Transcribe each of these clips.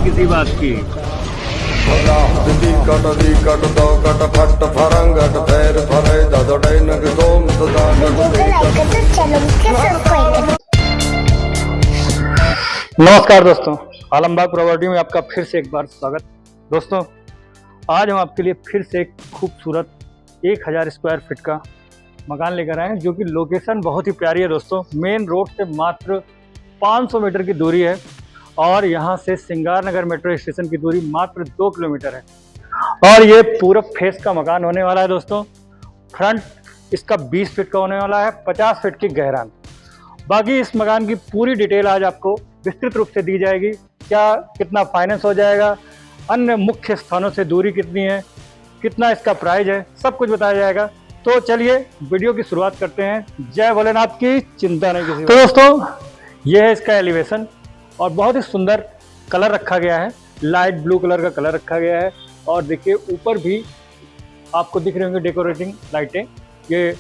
किसी बात की। नमस्कार दोस्तों, आलमबाग प्रॉपर्टी में आपका फिर से एक बार स्वागत। दोस्तों, आज हम आपके लिए फिर से एक खूबसूरत 1000 स्क्वायर फीट का मकान लेकर आए हैं, जो कि लोकेशन बहुत ही प्यारी है। दोस्तों, मेन रोड से मात्र 500 मीटर की दूरी है और यहाँ से सिंगार नगर मेट्रो स्टेशन की दूरी मात्र 2 किलोमीटर है। और ये पूरब फेस का मकान होने वाला है। दोस्तों, फ्रंट इसका 20 फीट का होने वाला है, 50 फीट की गहराई। बाकी इस मकान की पूरी डिटेल आज आपको विस्तृत रूप से दी जाएगी। क्या कितना फाइनेंस हो जाएगा, अन्य मुख्य स्थानों से दूरी कितनी है, कितना इसका प्राइस है, सब कुछ बताया जाएगा। तो चलिए वीडियो की शुरुआत करते हैं। जय भोलेनाथ की, चिंता नहीं किसी। तो दोस्तों, ये है इसका एलिवेशन और बहुत ही सुंदर कलर रखा गया है, लाइट ब्लू कलर का कलर रखा गया है। और देखिए ऊपर भी आपको दिख रहे होंगे डेकोरेटिंग लाइटें, ये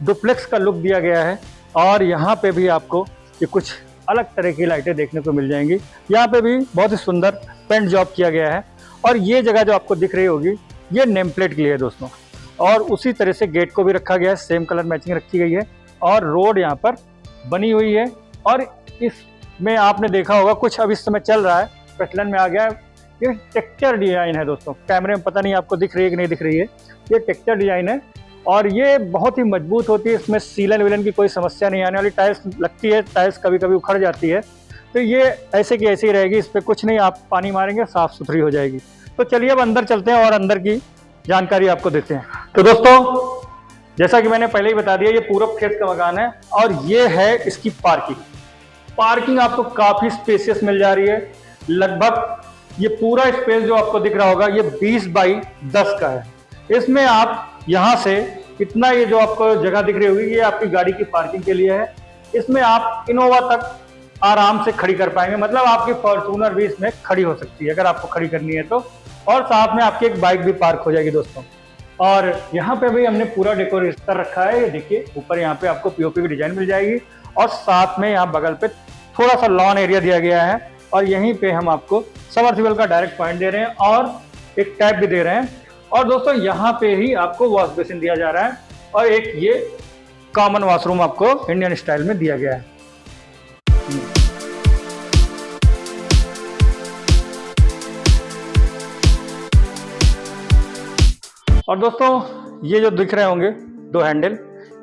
डुप्लेक्स का लुक दिया गया है। और यहाँ पे भी आपको ये कुछ अलग तरह की लाइटें देखने को मिल जाएंगी। यहाँ पे भी बहुत ही सुंदर पेंट जॉब किया गया है। और ये जगह जो आपको दिख रही होगी, ये नेम प्लेट के लिए है दोस्तों। और उसी तरह से गेट को भी रखा गया है, सेम कलर मैचिंग रखी गई है। और रोड यहाँ पर बनी हुई है। और इसमें आपने देखा होगा कुछ अब इस समय चल रहा है, प्रचलन में आ गया है, ये टेक्सचर डिजाइन है दोस्तों। कैमरे में पता नहीं आपको दिख रही है कि नहीं दिख रही है, ये टेक्सचर डिजाइन है और ये बहुत ही मजबूत होती है। इसमें सीलन विलन की कोई समस्या नहीं आने वाली। टाइल्स लगती है, टाइल्स कभी कभी उखड़ जाती है, तो ये ऐसे की ऐसी रहेगी, इस पर कुछ नहीं, आप पानी मारेंगे साफ सुथरी हो जाएगी। तो चलिए अब अंदर चलते हैं और अंदर की जानकारी आपको देते हैं। तो दोस्तों, जैसा कि मैंने पहले ही बता दिया, ये पूरब फेस का मकान है और ये है इसकी पार्किंग आपको काफी स्पेसियस मिल जा रही है। लगभग ये पूरा स्पेस जो आपको दिख रहा होगा, ये 20 बाई 10 का है। इसमें आप यहाँ से इतना, ये जो आपको जगह दिख रही होगी, ये आपकी गाड़ी की पार्किंग के लिए है। इसमें आप इनोवा तक आराम से खड़ी कर पाएंगे, मतलब आपकी फॉर्च्यूनर भी इसमें खड़ी हो सकती है अगर आपको खड़ी करनी है तो। और साथ में आपकी एक बाइक भी पार्क हो जाएगी दोस्तों। और यहाँ पे भी हमने पूरा डेकोरेशन कर रखा है। ये देखिए ऊपर यहाँ पे आपको पीओपी की डिजाइन मिल जाएगी और साथ में यहाँ बगल पे थोड़ा सा लॉन एरिया दिया गया है। और यहीं पे हम आपको सबमर्सिबल का डायरेक्ट पॉइंट दे रहे हैं और एक टैप भी दे रहे हैं। और दोस्तों, यहाँ पे ही आपको वॉश बेसिन दिया जा रहा है और एक ये कॉमन वॉशरूम आपको इंडियन स्टाइल में दिया गया है। और दोस्तों, ये जो दिख रहे होंगे 2 हैंडल,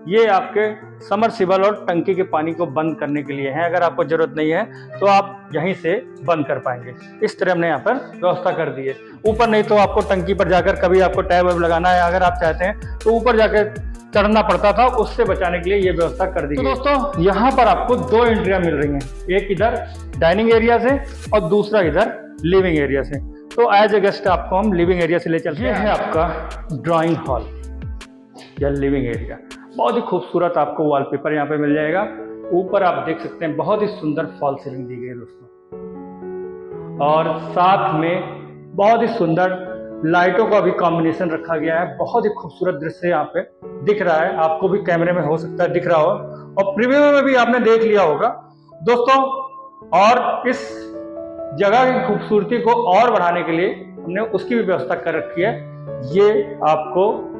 ये आपके समरसिबल और टंकी के पानी को बंद करने के लिए हैं। अगर आपको जरूरत नहीं है तो आप यहीं से बंद कर पाएंगे। इस तरह हमने यहाँ पर व्यवस्था कर दी है। ऊपर नहीं तो आपको टंकी पर जाकर कभी आपको टैब वैब लगाना है, अगर आप चाहते हैं तो ऊपर जाकर चढ़ना पड़ता था, उससे बचाने के लिए ये व्यवस्था कर दी है। तो दोस्तों, यहाँ पर आपको 2 एंट्रियां मिल रही हैं, एक इधर डाइनिंग एरिया से और दूसरा इधर लिविंग एरिया से। तो एज ए गेस्ट आपको हम लिविंग एरिया से ले चलते हैं। ये है आपका ड्राइंग हॉल या लिविंग एरिया। बहुत ही खूबसूरत आपको वॉलपेपर यहाँ पे मिल जाएगा। ऊपर आप देख सकते हैं बहुत ही सुंदर फॉल सीलिंग दी गई है दोस्तों। और साथ में बहुत ही सुंदर लाइटों का भी कॉम्बिनेशन रखा गया है। बहुत ही खूबसूरत दृश्य यहाँ पे दिख रहा है, आपको भी कैमरे में हो सकता है दिख रहा हो और प्रीव्यू में भी आपने देख लिया होगा दोस्तों। और इस जगह की खूबसूरती को और बढ़ाने के लिए हमने उसकी भी व्यवस्था कर रखी है। ये आपको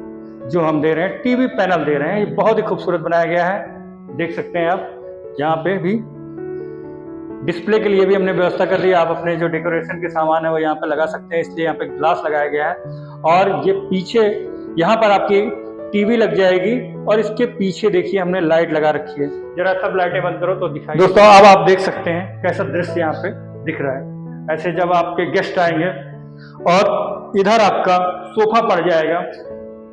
जो हम दे रहे हैं, टीवी पैनल दे रहे हैं, ये बहुत ही खूबसूरत बनाया गया है, देख सकते हैं आप। यहाँ पे भी डिस्प्ले के लिए भी हमने व्यवस्था कर दी है। आप अपने जो डेकोरेशन के सामान है वो यहाँ पे लगा सकते हैं, इसलिए यहाँ पे ग्लास लगाया गया है। और ये पीछे यहाँ पर आपकी टीवी लग जाएगी और इसके पीछे देखिए हमने लाइट लगा रखी है। जरा सब लाइटें बंद करो तो दिखाई। दोस्तों, अब आप देख सकते हैं कैसा दृश्य यहाँ पे दिख रहा है। ऐसे जब आपके गेस्ट आएंगे और इधर आपका सोफा पड़ जाएगा,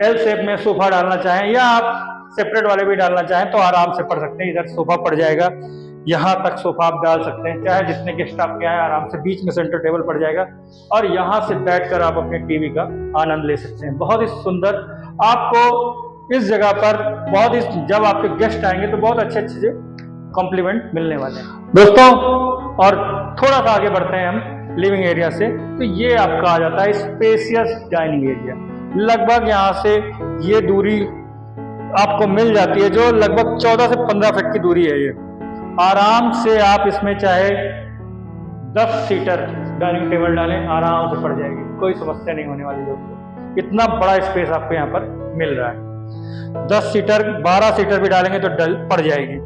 एल शेप में सोफा डालना चाहें या आप सेपरेट वाले भी डालना चाहें तो आराम से पड़ सकते हैं। इधर सोफा पड़ जाएगा, यहाँ तक सोफा आप डाल सकते हैं, चाहे जितने गेस्ट आपके आए आराम से। बीच में सेंटर टेबल पड़ जाएगा और यहाँ से बैठकर आप अपने टीवी का आनंद ले सकते हैं। बहुत ही सुंदर आपको इस जगह पर बहुत ही, जब आपके गेस्ट आएंगे तो बहुत अच्छे अच्छे कॉम्प्लीमेंट मिलने वाले हैं दोस्तों। और थोड़ा सा आगे बढ़ते हैं हम लिविंग एरिया से, तो ये आपका आ जाता है स्पेसियस डाइनिंग एरिया। लगभग यहाँ से ये दूरी आपको मिल जाती है, जो लगभग 14 से 15 फीट की दूरी है। ये आराम से आप इसमें चाहे 10 सीटर डाइनिंग टेबल डालें, आराम से पड़ जाएगी, कोई समस्या नहीं होने वाली दोस्तों। इतना बड़ा स्पेस आपको यहाँ पर मिल रहा है। 10 सीटर 12 सीटर भी डालेंगे तो पड़ जाएगी।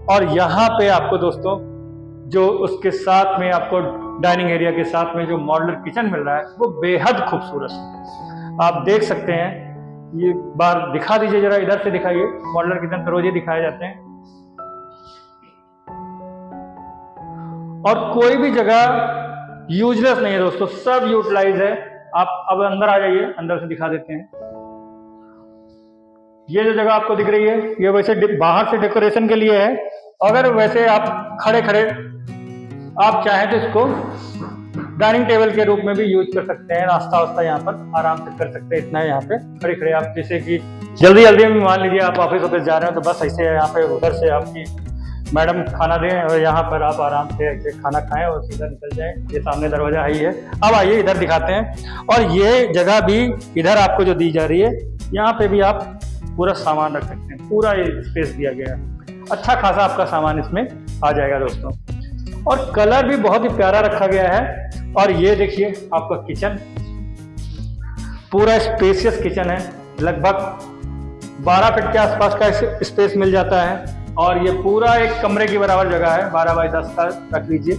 और यहाँ पे आपको दोस्तों जो उसके साथ में आपको डाइनिंग एरिया के साथ में जो मॉड्यूलर किचन मिल रहा है वो बेहद खूबसूरत है। आप देख सकते हैं, ये बार दिखा दीजिए जरा, इधर से दिखाइए। मॉड्यूलर किचन तो रोज ही दिखाए जाते हैं। और कोई भी जगह यूजलेस नहीं है दोस्तों, सब यूटिलाइज है। आप अब अंदर आ जाइए, अंदर से दिखा देते हैं। ये जो जगह आपको दिख रही है ये वैसे बाहर से डेकोरेशन के लिए है। अगर वैसे आप खड़े खड़े आप चाहें तो इसको डाइनिंग टेबल के रूप में भी यूज कर सकते हैं। नाश्ता वास्ता यहाँ पर आराम से कर सकते हैं। इतना है यहाँ पे खड़े खड़े आप, जैसे कि जल्दी जल्दी में मान लीजिए आप ऑफिस जा रहे हो तो बस ऐसे यहाँ पे उधर से आपकी मैडम खाना दें और यहाँ पर आप आराम से ऐसे खाना खाएं और सीधा निकल जाएं। ये सामने दरवाजा ही है। अब आइए इधर दिखाते हैं। और ये जगह भी इधर आपको जो दी जा रही है, यहाँ पे भी आप पूरा सामान रख सकते हैं। पूरा ये स्पेस दिया गया है, अच्छा खासा आपका सामान इसमें आ जाएगा दोस्तों। और कलर भी बहुत ही प्यारा रखा गया है। और ये देखिए आपका किचन, पूरा स्पेशियस किचन है। लगभग 12 फीट के आसपास का स्पेस मिल जाता है। और ये पूरा एक कमरे की बराबर जगह है, 12 बाई 10 का रख लीजिए।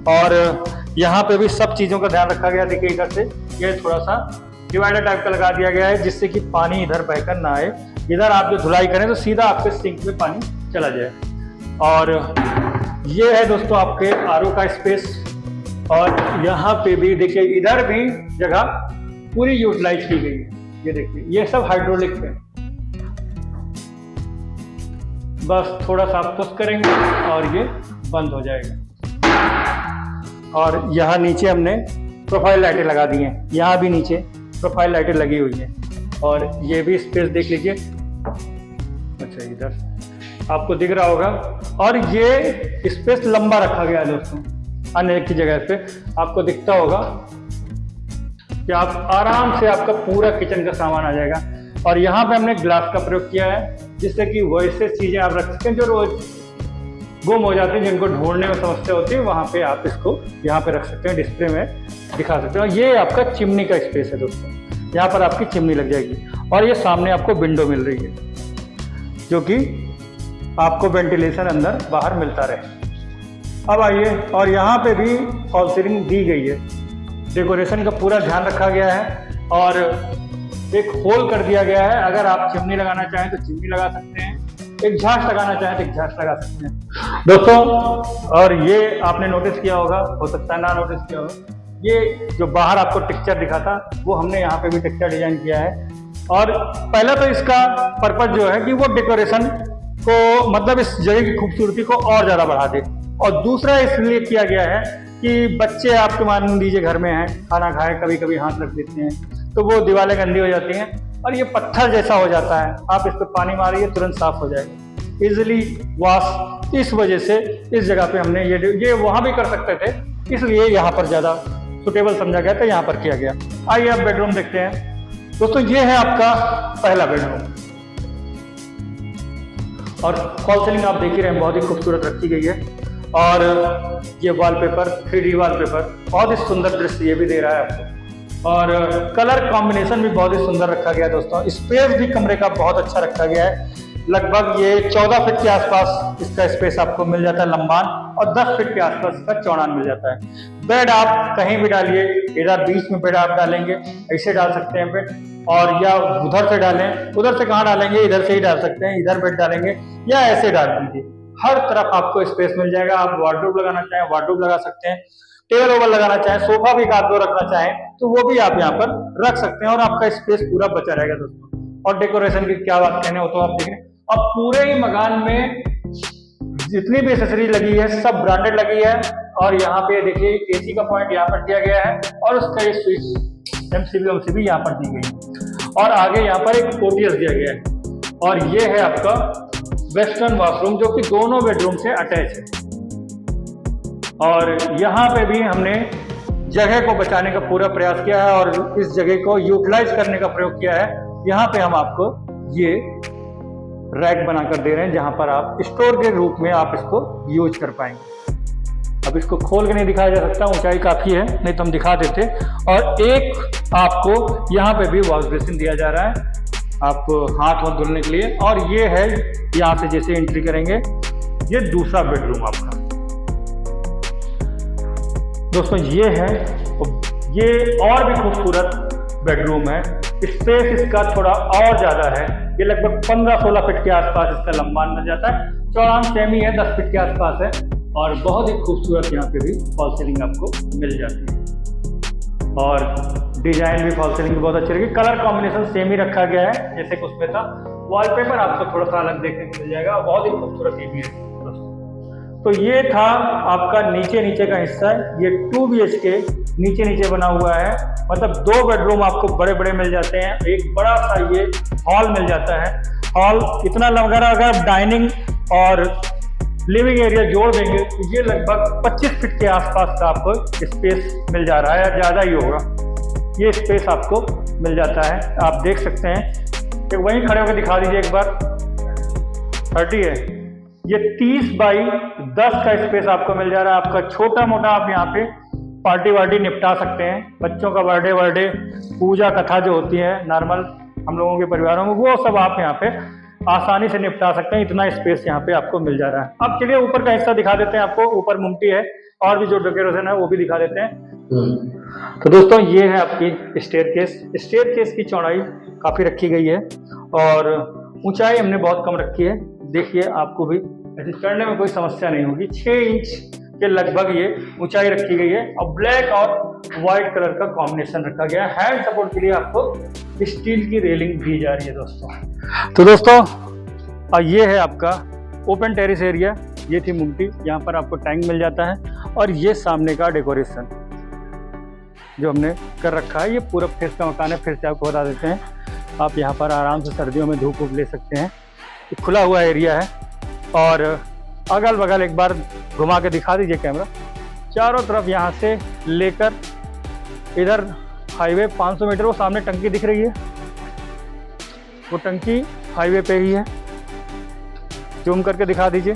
और यहाँ पे भी सब चीज़ों का ध्यान रखा गया। देखिए इधर से ये थोड़ा सा डिवाइडर टाइप का लगा दिया गया है, जिससे कि पानी इधर बहकर ना आए। इधर आप जो धुलाई करें तो सीधा आपके सिंक में पानी चला जाए। और ये है दोस्तों आपके आरओ का स्पेस। और यहाँ पे भी देखिए, इधर भी जगह पूरी यूटिलाइज की गई है। ये देखिए, ये सब हाइड्रोलिक है। बस थोड़ा सा आप पुश करेंगे और ये बंद हो जाएगा। और यहाँ नीचे हमने प्रोफाइल लाइटें लगा दी हैं। यहाँ भी नीचे प्रोफाइल लाइटें लगी हुई हैं। और ये भी स्पेस देख लीजिए। अच्छा, इधर आपको दिख रहा होगा। और ये स्पेस लंबा रखा गया है दोस्तों। अन्य की जगह पे आपको दिखता होगा कि आप आराम से आपका पूरा किचन का सामान आ जाएगा। और यहाँ पे हमने ग्लास का प्रयोग किया है, जिससे कि वैसे चीजें आप रख सकते हैं जो रोज गुम हो जाती हैं, जिनको ढूंढने में समस्या होती है। वहाँ पे आप इसको यहाँ पे रख सकते हैं, डिस्प्ले में दिखा सकते हैं। ये आपका चिमनी का स्पेस है दोस्तों। यहाँ पर आपकी चिमनी लग जाएगी। और ये सामने आपको विंडो मिल रही है, जो कि आपको वेंटिलेशन अंदर बाहर मिलता रहे। अब आइए, और यहाँ पे भी फॉल सीलिंग दी गई है। डेकोरेशन का पूरा ध्यान रखा गया है। और एक होल कर दिया गया है। अगर आप चिमनी लगाना चाहें तो चिमनी लगा सकते हैं, एग्जॉस्ट लगाना चाहें तो एग्जॉस्ट लगा सकते हैं दोस्तों। और ये आपने नोटिस किया होगा, हो सकता है ना नोटिस किया होगा, ये जो बाहर आपको टेक्सचर दिखा था वो हमने यहाँ पे भी टेक्सचर डिजाइन किया है। और पहला तो इसका पर्पज जो है कि वो डेकोरेशन को, मतलब इस जगह की खूबसूरती को और ज्यादा बढ़ा दे। और दूसरा इसलिए किया गया है कि बच्चे आपके मान लीजिए घर में हैं, खाना खाए कभी कभी हाथ रख देते हैं तो वो दीवारें गंदी हो जाती हैं और ये पत्थर जैसा हो जाता है। आप इस पर पानी मारिए तुरंत साफ हो जाएगा, इजिली वॉश। इस वजह से इस जगह पे हमने ये वहां भी कर सकते थे, इसलिए यहाँ पर ज्यादा सुटेबल समझा गया था, यहाँ पर किया गया। आइए अब बेडरूम देखते हैं दोस्तों। ये है आपका पहला बेडरूम। और फॉल सीलिंग आप देख ही रहे हैं, बहुत ही खूबसूरत रखी गई है। और ये वॉलपेपर 3D वॉलपेपर बहुत ही सुंदर दृश्य ये भी दे रहा है आपको। और कलर कॉम्बिनेशन भी बहुत ही सुंदर रखा गया है दोस्तों। स्पेस भी कमरे का बहुत अच्छा रखा गया है। लगभग ये 14 फीट के आसपास इसका स्पेस आपको मिल जाता है लंबान, और 10 फीट के आसपास इसका चौड़ान मिल जाता है। बेड आप कहीं भी डालिए, इधर बीच में बेड आप डालेंगे, ऐसे डाल सकते हैं बेड, और या उधर से डालें, उधर से कहाँ डालेंगे, इधर से ही डाल सकते हैं, इधर बेड डालेंगे या ऐसे डाल दीजिए। हर तरफ आपको स्पेस मिल जाएगा। आप वार्डरोब लगाना चाहें वार्डरोब लगा सकते हैं, टेबल ओवर लगाना चाहें, सोफा भी एक आध दो रखना चाहें तो वो भी आप यहाँ पर रख सकते हैं, और आपका स्पेस पूरा बचा रहेगा दोस्तों। और डेकोरेशन की क्या बात कहने हो तो आप देख रहे हैं। अब पूरे ही मकान में जितनी भी एक्सेसरीज लगी है सब ब्रांडेड लगी है। और यहाँ पे देखिए एसी का पॉइंट यहाँ पर दिया गया है, और उसका ये स्विच एमसीबी यहाँ पर दी गई है। और आगे यहाँ पर एक ओटीएस दिया गया है। और ये है आपका वेस्टर्न वॉशरूम, जो कि दोनों बेडरूम से अटैच है। और यहाँ पे भी हमने जगह को बचाने का पूरा प्रयास किया है और इस जगह को यूटिलाइज करने का प्रयोग किया है। यहाँ पे हम आपको ये रैक बनाकर दे रहे हैं, जहां पर आप स्टोर के रूप में आप इसको यूज कर पाएंगे। अब इसको खोल के नहीं दिखाया जा सकता, ऊंचाई काफ़ी है, नहीं तो हम दिखा देते। और एक आपको यहाँ पे भी वॉश बेसिन दिया जा रहा है आपको हाथ वाथ धुलने के लिए। और ये है, यहाँ से जैसे एंट्री करेंगे, ये दूसरा बेडरूम आपका दोस्तों ये है। ये और भी खूबसूरत बेडरूम है। स्पेस इसका थोड़ा और ज़्यादा है, ये लगभग 15-16 फीट के आसपास इसका लंबा मिल जाता है। चौड़ान सेम ही है, 10 फीट के आसपास है। और बहुत ही खूबसूरत यहाँ पे भी फॉल सीलिंग आपको मिल जाती है। और डिजाइन भी फॉल सीलिंग की बहुत अच्छी रहेगी। कलर कॉम्बिनेशन सेम ही रखा गया है जैसे कि उसमें था। वॉलपेपर आपको थोड़ा सा अलग देखने को मिल जाएगा, बहुत ही खूबसूरत ये भी है। तो ये था आपका नीचे का हिस्सा है। ये 2 BHK नीचे बना हुआ है, मतलब 2 बेडरूम आपको बड़े बड़े मिल जाते हैं। एक बड़ा सा ये हॉल मिल जाता है। हॉल इतना लग रहा है, अगर आप डाइनिंग और लिविंग एरिया जोड़ देंगे तो ये लगभग 25 फीट के आसपास का आपको स्पेस मिल जा रहा है, ज़्यादा ही होगा। ये स्पेस आपको मिल जाता है, आप देख सकते हैं। कि वहीं खड़े होकर दिखा दीजिए एक बार। 30 है, ये 30 बाई 10 का स्पेस आपको मिल जा रहा है। आपका छोटा मोटा आप यहाँ पे पार्टी वार्टी निपटा सकते हैं। बच्चों का बर्थडे, पूजा कथा जो होती है नॉर्मल हम लोगों के परिवारों में, वो सब आप यहाँ पे आसानी से निपटा सकते हैं। इतना स्पेस यहाँ पे आपको मिल जा रहा है। अब चलिए ऊपर का हिस्सा दिखा देते हैं आपको। ऊपर मुमटी है और भी जो डेकोरेशन है वो भी दिखा देते हैं। तो दोस्तों ये है आपकी स्टेयरकेस की चौड़ाई काफ़ी रखी गई है और ऊंचाई हमने बहुत कम रखी है। देखिए आपको भी ऐसे चढ़ने में कोई समस्या नहीं होगी। 6 इंच के लगभग ये ऊंचाई रखी गई है और ब्लैक और व्हाइट कलर का कॉम्बिनेशन रखा गया है। हैंड सपोर्ट के लिए आपको स्टील की रेलिंग दी जा रही है दोस्तों। तो दोस्तों ये है आपका ओपन टेरेस एरिया। ये थी मुमटी, यहाँ पर आपको टैंक मिल जाता है। और ये सामने का डेकोरेशन जो हमने कर रखा है, ये पूरा फेस का मकान है। फिर से आपको बता देते हैं, आप यहाँ पर आराम से सर्दियों में धूप ले सकते हैं। खुला हुआ एरिया है और अगल बगल एक बार घुमा के दिखा दीजिए कैमरा। चारों तरफ यहाँ से लेकर इधर हाईवे 500 मीटर, वो सामने टंकी दिख रही है, वो टंकी हाईवे पे ही है। जूम करके दिखा दीजिए,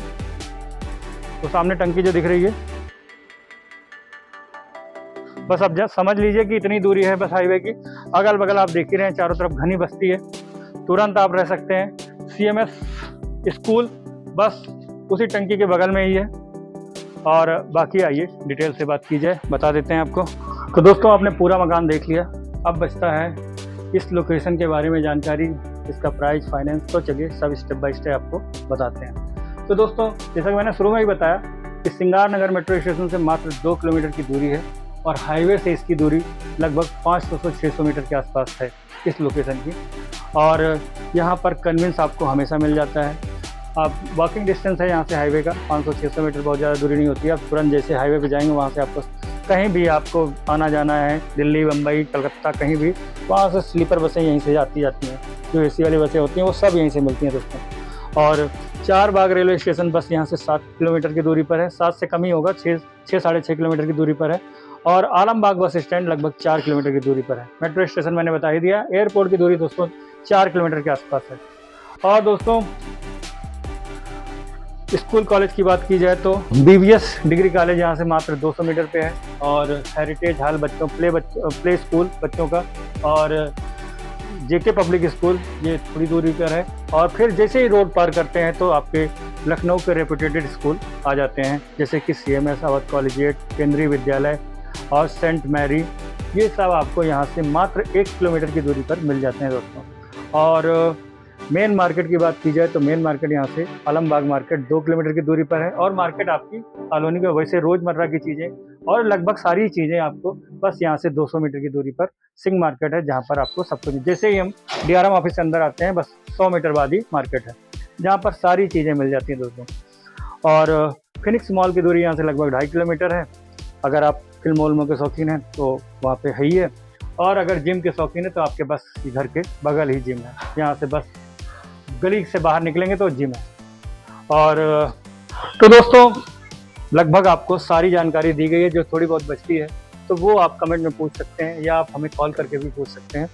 तो सामने टंकी जो दिख रही है, बस अब समझ लीजिए कि इतनी दूरी है बस हाईवे की। अगल बगल आप देख ही रहे हैं, चारों तरफ घनी बस्ती है, तुरंत आप रह सकते हैं। CMS स्कूल बस उसी टंकी के बगल में ही है। और बाकी आइए डिटेल से बात की जाए, बता देते हैं आपको। तो दोस्तों आपने पूरा मकान देख लिया, अब बचता है इस लोकेशन के बारे में जानकारी, इसका प्राइस, फाइनेंस। तो चलिए सब स्टेप बाय स्टेप आपको बताते हैं। तो दोस्तों जैसा कि मैंने शुरू में ही बताया कि सिंगार नगर मेट्रो स्टेशन से मात्र 2 किलोमीटर की दूरी है और हाईवे से इसकी दूरी लगभग 500 से 600 मीटर के आसपास है इस लोकेशन की। और यहाँ पर कन्वेंस आपको हमेशा मिल जाता है। आप वॉकिंग डिस्टेंस है यहाँ से हाईवे का 500-600 मीटर, बहुत ज़्यादा दूरी नहीं होती है। आप तुरंत जैसे हाईवे पे जाएंगे वहाँ से आपको कहीं भी आपको आना जाना है, दिल्ली, मुंबई, कलकत्ता, कहीं भी, वहाँ से स्लीपर बसें यहीं से जाती हैं। जो AC वाली बसें होती हैं वो सब यहीं से मिलती हैं दोस्तों। और 4 बाग रेलवे स्टेशन बस यहाँ से 7 किलोमीटर की दूरी पर है, 7 से कम ही होगा, 6-6.5 किलोमीटर की दूरी पर है। और आलमबाग बस स्टैंड लगभग 4 किलोमीटर की दूरी पर है। मेट्रो स्टेशन मैंने बता ही दिया। एयरपोर्ट की दूरी दोस्तों 4 किलोमीटर के आसपास है। और दोस्तों स्कूल कॉलेज की बात की जाए तो BVS डिग्री कॉलेज यहाँ से मात्र 200 मीटर पे है। और हेरिटेज हॉल बच्चों प्ले स्कूल बच्चों का, और JK पब्लिक स्कूल ये थोड़ी दूरी पर है। और फिर जैसे ही रोड पार करते हैं तो आपके लखनऊ के रेपुटेटेड स्कूल आ जाते हैं, जैसे कि CMS, अवध कॉलेजिएट, केंद्रीय विद्यालय और सेंट मैरी। ये सब आपको यहाँ से मात्र 1 किलोमीटर की दूरी पर मिल जाते हैं दोस्तों। और मेन मार्केट की बात की जाए तो मेन मार्केट यहाँ से आलमबाग मार्केट 2 किलोमीटर की दूरी पर है। और मार्केट आपकी कॉलोनी में वैसे रोज़मर्रा की चीज़ें और लगभग सारी चीज़ें आपको बस यहाँ से 200 मीटर की दूरी पर सिंह मार्केट है, जहाँ पर आपको सब कुछ, जैसे ही हम DRM ऑफिस के अंदर आते हैं बस 100 मीटर बाद ही मार्केट है, जहाँ पर सारी चीज़ें मिल जाती हैं दोस्तों। और फिनिक्स मॉल की दूरी यहाँ से लगभग 2.5 किलोमीटर है। अगर आप फिल्म मॉल के शौकीन हैं तो वहाँ पे है ही है। और अगर जिम के शौकीन है तो आपके बस घर के बगल ही जिम है, यहाँ से बस गली से बाहर निकलेंगे तो जिम है। और तो दोस्तों लगभग आपको सारी जानकारी दी गई है। जो थोड़ी बहुत बचती है तो वो आप कमेंट में पूछ सकते हैं या आप हमें कॉल करके भी पूछ सकते हैं।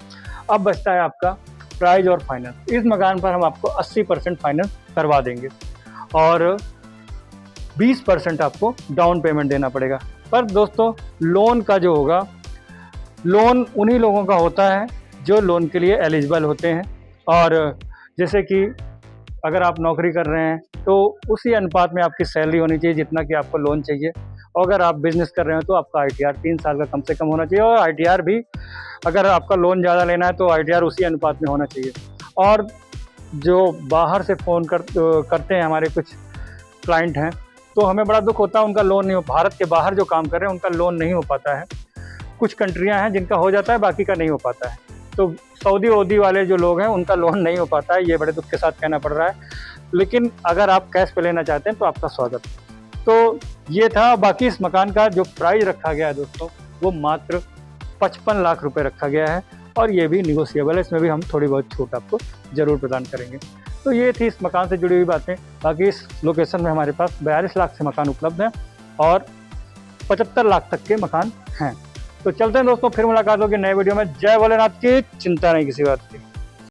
अब बचता है आपका प्राइस और फाइनेंस। इस मकान पर हम आपको 80% फाइनेंस करवा देंगे। और 20% आपको डाउन पेमेंट देना पड़ेगा। पर दोस्तों लोन का जो होगा, लोन उन्हीं लोगों का होता है जो लोन के लिए एलिजिबल होते हैं। और जैसे कि अगर आप नौकरी कर रहे हैं तो उसी अनुपात में आपकी सैलरी होनी चाहिए जितना कि आपको लोन चाहिए। और अगर आप बिजनेस कर रहे हो तो आपका ITR 3 साल का कम से कम होना चाहिए। और ITR भी, अगर आपका लोन ज़्यादा लेना है तो ITR उसी अनुपात में होना चाहिए। और जो बाहर से फ़ोन करते हैं हमारे कुछ क्लाइंट हैं, तो हमें बड़ा दुख होता है उनका लोन नहीं हो, भारत के बाहर जो काम कर रहे हैं उनका लोन नहीं हो पाता है। कुछ कंट्रियां हैं जिनका हो जाता है, बाकी का नहीं हो पाता है। तो सऊदी वऊदी वाले जो लोग हैं उनका लोन नहीं हो पाता है, ये बड़े दुख के साथ कहना पड़ रहा है। लेकिन अगर आप कैश पे लेना चाहते हैं तो आपका स्वागत। तो ये था। बाकी इस मकान का जो प्राइस रखा गया है दोस्तों, वो मात्र 55 लाख रुपए रखा गया है। और ये भी निगोशिएबल है, इसमें भी हम थोड़ी बहुत छूट आपको ज़रूर प्रदान करेंगे। तो ये थी इस मकान से जुड़ी हुई बातें। बाकी इस लोकेशन में हमारे पास 42 लाख से मकान उपलब्ध हैं और 75 लाख तक के मकान हैं। तो चलते हैं दोस्तों, फिर मुलाकात होगी नए वीडियो में। जय भोलेनाथ की, चिंता नहीं किसी बात की।